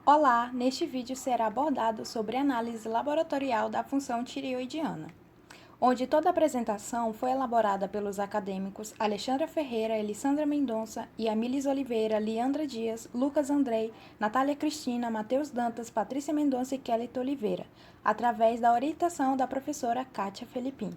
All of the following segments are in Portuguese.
Olá, neste vídeo será abordado sobre a análise laboratorial da função tireoidiana, onde toda a apresentação foi elaborada pelos acadêmicos Alexandra Ferreira, Elissandra Mendonça, Yamilis Oliveira, Leandra Dias, Lucas Andrei, Natália Cristina, Matheus Dantas, Patrícia Mendonça e Kelly Oliveira, através da orientação da professora Kátia Felipim.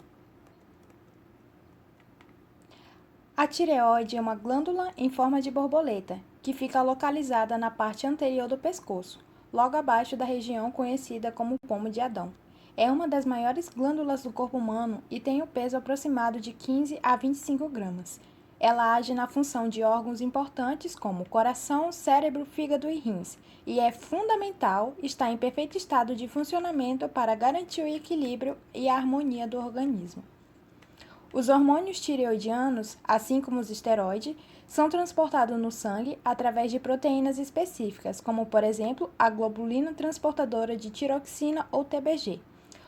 A tireoide é uma glândula em forma de borboleta, que fica localizada na parte anterior do pescoço, logo abaixo da região conhecida como pomo de Adão. É uma das maiores glândulas do corpo humano e tem o peso aproximado de 15 a 25 gramas. Ela age na função de órgãos importantes como coração, cérebro, fígado e rins, e é fundamental estar em perfeito estado de funcionamento para garantir o equilíbrio e a harmonia do organismo. Os hormônios tireoidianos, assim como os esteroides, são transportados no sangue através de proteínas específicas, como, por exemplo, a globulina transportadora de tiroxina ou TBG.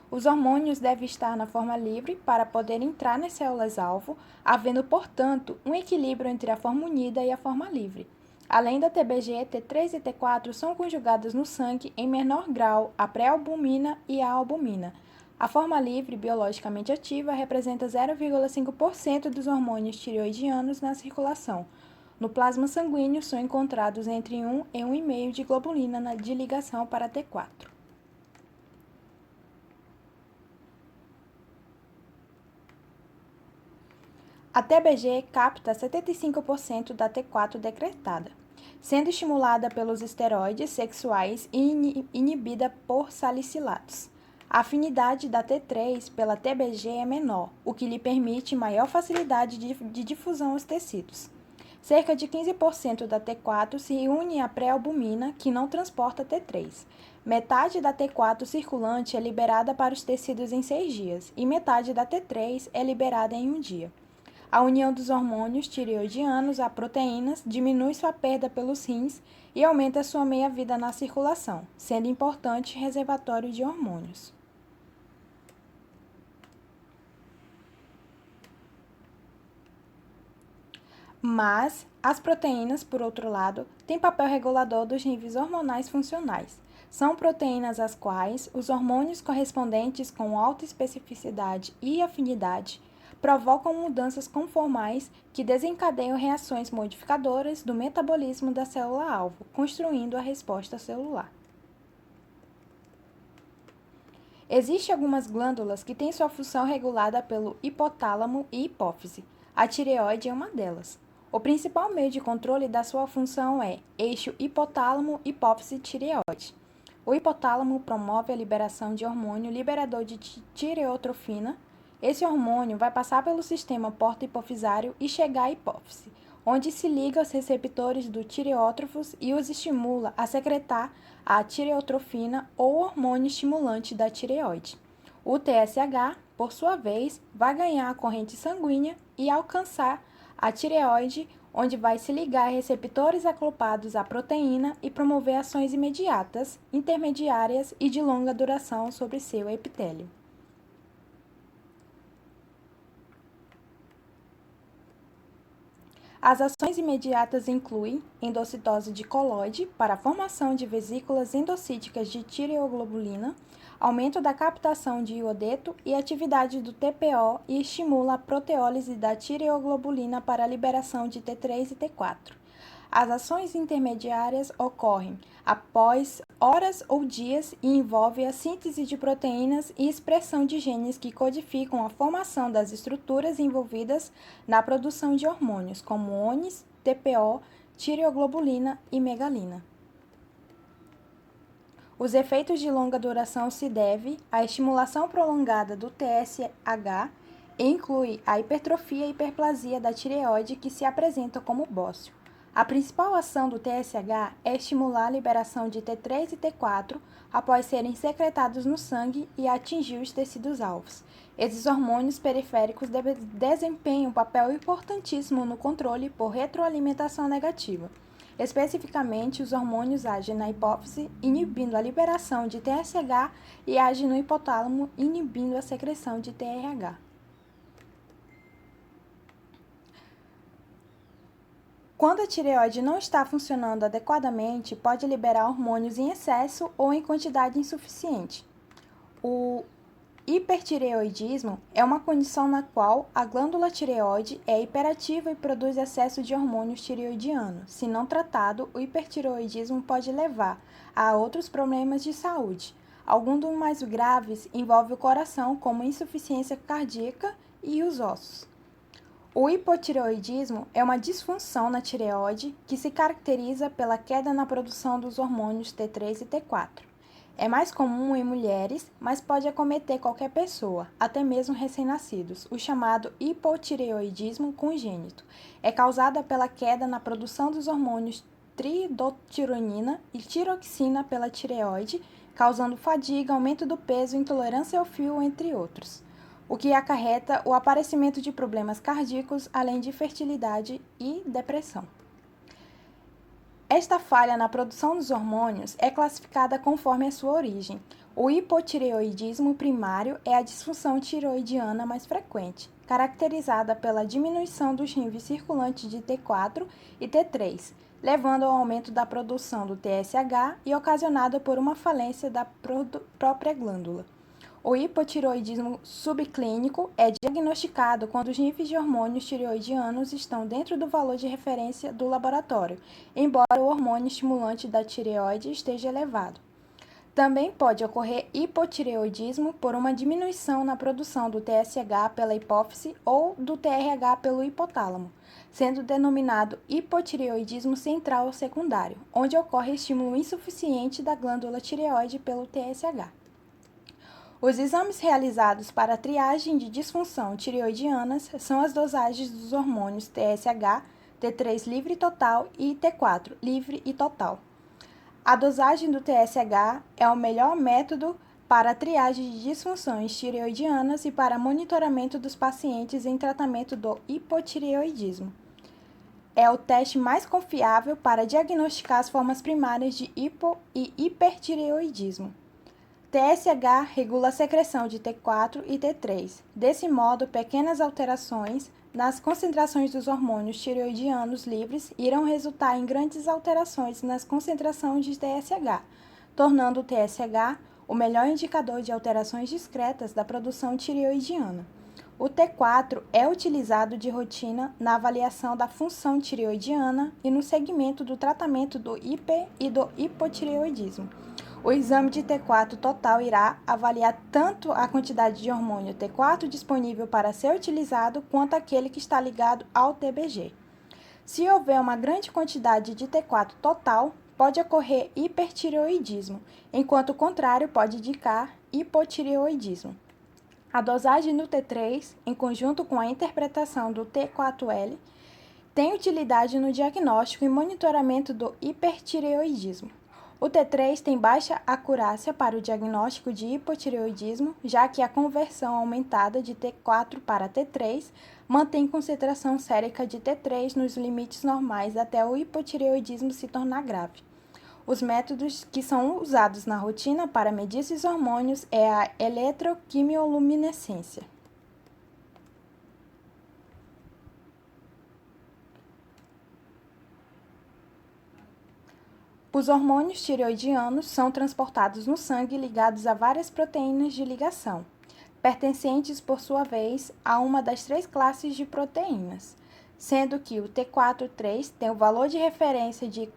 Os hormônios devem estar na forma livre para poder entrar nas células-alvo, havendo, portanto, um equilíbrio entre a forma unida e a forma livre. Além da TBG, T3 e T4 são conjugadas no sangue em menor grau à pré-albumina e à albumina. A forma livre, biologicamente ativa, representa 0,5% dos hormônios tireoidianos na circulação. No plasma sanguíneo, são encontrados entre 1 e 1,5 de globulina de ligação para T4. A TBG capta 75% da T4 decretada, sendo estimulada pelos esteroides sexuais e inibida por salicilatos. A afinidade da T3 pela TBG é menor, o que lhe permite maior facilidade de difusão aos tecidos. Cerca de 15% da T4 se une à pré-albumina, que não transporta T3. Metade da T4 circulante é liberada para os tecidos em 6 dias, e metade da T3 é liberada em 1 dia. A união dos hormônios tireoidianos a proteínas diminui sua perda pelos rins e aumenta sua meia-vida na circulação, sendo importante reservatório de hormônios. Mas as proteínas, por outro lado, têm papel regulador dos níveis hormonais funcionais. São proteínas às quais os hormônios correspondentes com alta especificidade e afinidade provocam mudanças conformais que desencadeiam reações modificadoras do metabolismo da célula-alvo, construindo a resposta celular. Existem algumas glândulas que têm sua função regulada pelo hipotálamo e hipófise. A tireoide é uma delas. O principal meio de controle da sua função é eixo hipotálamo-hipófise-tireoide. O hipotálamo promove a liberação de hormônio liberador de tireotrofina. Esse hormônio vai passar pelo sistema porto-hipofisário e chegar à hipófise, onde se liga aos receptores do tireótrofos e os estimula a secretar a tireotrofina ou hormônio estimulante da tireoide. O TSH, por sua vez, vai ganhar a corrente sanguínea e alcançar a tireoide, onde vai se ligar a receptores acoplados à proteína e promover ações imediatas, intermediárias e de longa duração sobre seu epitélio. As ações imediatas incluem endocitose de coloide para a formação de vesículas endocíticas de tireoglobulina, aumento da captação de iodeto e atividade do TPO e estimula a proteólise da tireoglobulina para a liberação de T3 e T4. As ações intermediárias ocorrem após horas ou dias e envolvem a síntese de proteínas e expressão de genes que codificam a formação das estruturas envolvidas na produção de hormônios, como ONs, TPO, tireoglobulina e megalina. Os efeitos de longa duração se devem à estimulação prolongada do TSH e inclui a hipertrofia e hiperplasia da tireoide que se apresenta como bócio. A principal ação do TSH é estimular a liberação de T3 e T4 após serem secretados no sangue e atingir os tecidos-alvos. Esses hormônios periféricos desempenham um papel importantíssimo no controle por retroalimentação negativa. Especificamente, os hormônios agem na hipófise, inibindo a liberação de TSH e agem no hipotálamo, inibindo a secreção de TRH. Quando a tireoide não está funcionando adequadamente, pode liberar hormônios em excesso ou em quantidade insuficiente. O hipertireoidismo é uma condição na qual a glândula tireoide é hiperativa e produz excesso de hormônios tireoidianos. Se não tratado, o hipertireoidismo pode levar a outros problemas de saúde. Alguns dos mais graves envolvem o coração, como insuficiência cardíaca e os ossos. O hipotireoidismo é uma disfunção na tireoide que se caracteriza pela queda na produção dos hormônios T3 e T4. É mais comum em mulheres, mas pode acometer qualquer pessoa, até mesmo recém-nascidos. O chamado hipotireoidismo congênito é causada pela queda na produção dos hormônios triidotironina e tiroxina pela tireoide, causando fadiga, aumento do peso, intolerância ao fio, entre outros, o que acarreta o aparecimento de problemas cardíacos, além de fertilidade e depressão. Esta falha na produção dos hormônios é classificada conforme a sua origem. O hipotireoidismo primário é a disfunção tireoidiana mais frequente, caracterizada pela diminuição dos níveis circulantes de T4 e T3, levando ao aumento da produção do TSH e ocasionada por uma falência da própria glândula. O hipotireoidismo subclínico é diagnosticado quando os níveis de hormônios tireoidianos estão dentro do valor de referência do laboratório, embora o hormônio estimulante da tireoide esteja elevado. Também pode ocorrer hipotireoidismo por uma diminuição na produção do TSH pela hipófise ou do TRH pelo hipotálamo, sendo denominado hipotireoidismo central ou secundário, onde ocorre estímulo insuficiente da glândula tireoide pelo TSH. Os exames realizados para a triagem de disfunção tireoidianas são as dosagens dos hormônios TSH, T3 livre total e T4 livre e total. A dosagem do TSH é o melhor método para a triagem de disfunções tireoidianas e para monitoramento dos pacientes em tratamento do hipotireoidismo. É o teste mais confiável para diagnosticar as formas primárias de hipo e hipertireoidismo. TSH regula a secreção de T4 e T3. Desse modo, pequenas alterações nas concentrações dos hormônios tireoidianos livres irão resultar em grandes alterações nas concentrações de TSH, tornando o TSH o melhor indicador de alterações discretas da produção tireoidiana. O T4 é utilizado de rotina na avaliação da função tireoidiana e no segmento do tratamento do hiper e do hipotireoidismo. O exame de T4 total irá avaliar tanto a quantidade de hormônio T4 disponível para ser utilizado quanto aquele que está ligado ao TBG. Se houver uma grande quantidade de T4 total, pode ocorrer hipertireoidismo, enquanto o contrário pode indicar hipotireoidismo. A dosagem do T3, em conjunto com a interpretação do T4L, tem utilidade no diagnóstico e monitoramento do hipertireoidismo. O T3 tem baixa acurácia para o diagnóstico de hipotireoidismo, já que a conversão aumentada de T4 para T3 mantém concentração sérica de T3 nos limites normais até o hipotireoidismo se tornar grave. Os métodos que são usados na rotina para medir esses hormônios é a eletroquimioluminescência. Os hormônios tireoidianos são transportados no sangue ligados a várias proteínas de ligação, pertencentes, por sua vez, a uma das 3 classes de proteínas, sendo que o T4-3 tem o valor de referência de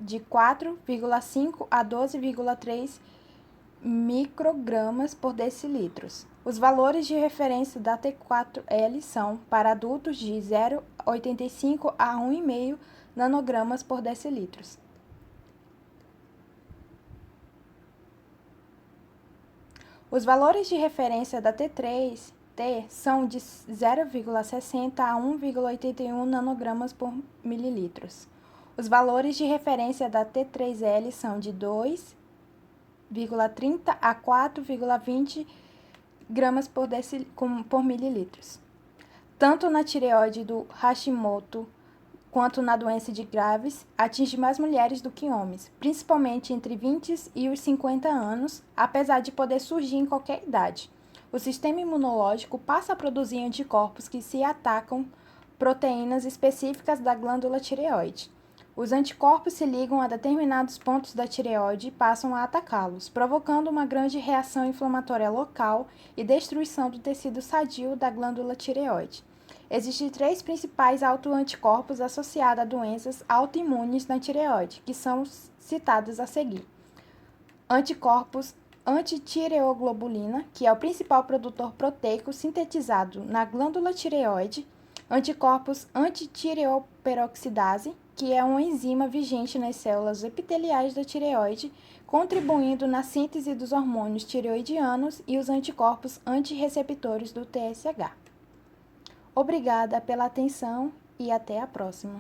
4,5 a 12,3 microgramas por decilitros. Os valores de referência da T4L são, para adultos, de 0,85 a 1,5 nanogramas por decilitros. Os valores de referência da T3T são de 0,60 a 1,81 nanogramas por mililitros. Os valores de referência da T3L são de 2,30 a 4,20 gramas por mililitros. Tanto na tireoide do Hashimoto quanto na doença de Graves, atinge mais mulheres do que homens, principalmente entre 20 e os 50 anos, apesar de poder surgir em qualquer idade. O sistema imunológico passa a produzir anticorpos que se atacam proteínas específicas da glândula tireoide. Os anticorpos se ligam a determinados pontos da tireoide e passam a atacá-los, provocando uma grande reação inflamatória local e destruição do tecido sadio da glândula tireoide. Existem três principais autoanticorpos associados a doenças autoimunes na tireoide, que são citados a seguir. Anticorpos antitireoglobulina, que é o principal produtor proteico sintetizado na glândula tireoide. Anticorpos antitireoperoxidase, que é uma enzima vigente nas células epiteliais da tireoide, contribuindo na síntese dos hormônios tireoidianos, e os anticorpos antirreceptores do TSH. Obrigada pela atenção e até a próxima.